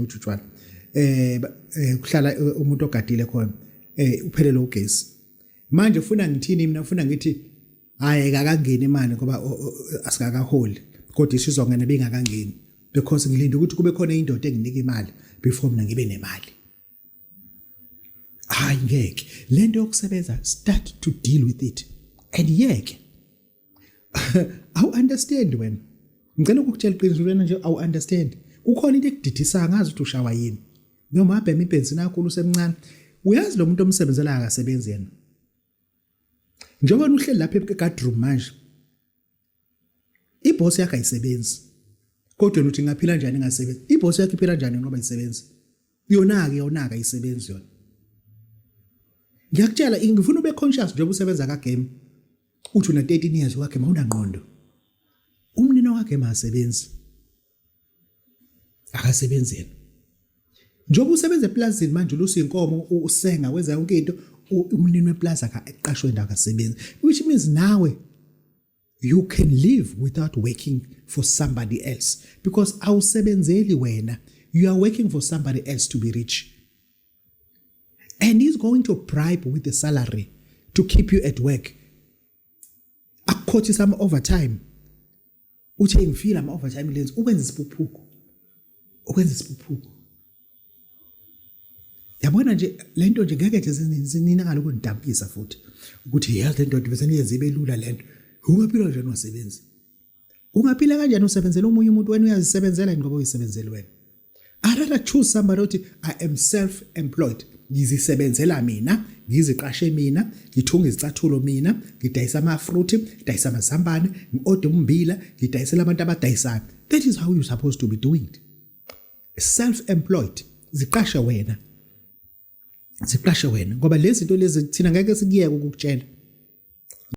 utshwala kuhlala umuntu ogadile khona uphelele ugesi manje ufuna ngithini mina ufuna ngithi hayi akangeni imali ngoba asikakaholi kodwa isizongena bengakangeni because ngilinda ukuthi kube khona indoda enginika imali before mina ngibe nemali. Hayi ngeke lento yokusebenza start to deal with it and yeke I understand when ngicela ukukutshela iqiniso wena nje I understand kukhona into ekudidisa ngazi ukuthi ushawa yini noma abhema ibenzina yakho usemncane uyazi lo muntu omsebenzela akasebenzi yena njengoba uhleli lapha eguardroom manje iboss yakhe ayisebenzi kodwa uthi ngaphila kanjani ngasebenzi iboss yakhe iphila kanjani ngoba ayisebenzi yonaka ayisebenzi yona. Ngiyakutshela ngifuna ube conscious njengoba usebenza ka game uthi una 13 years wakhe mawunaqondo umnino wakhe masebenzi akasebenzi yena njengoba usebenza eplazini manje usinkomo usenga wenza yonke into umnini weplaza eqashwe ndawo akasebenzi which means nawe you can live without working for somebody else because awusebenzeli wena you are working for somebody else to be rich and he's going to bribe with the salary to keep you at work akukhothi some overtime uthi ngifila ama overtime lenzi ukwenza isiphuphuko yabona nje lento nje ngeke nje sininakala ukundambisa futhi ukuthi yazi lento bese niyenze ibelula lento ungaphila kanjani wasebenzi ungaphila kanjani usebenzela omunye umuntu wena uyazisebenzela ngoba uyisebenzela wena. I rather choose somebody othi I am self-employed ngizisebenzela mina ngiziqashe mina ngithunga izicathulo mina ngidayisa ama-fruit ngidayisa amazambane ngi-order umbila ngidayisela abantu abadayisayo. That is how you supposed to be doing it. Self-employed ziqashe wena ngoba lezi zinto lezi thina ngeke sikuyeke ukukutshela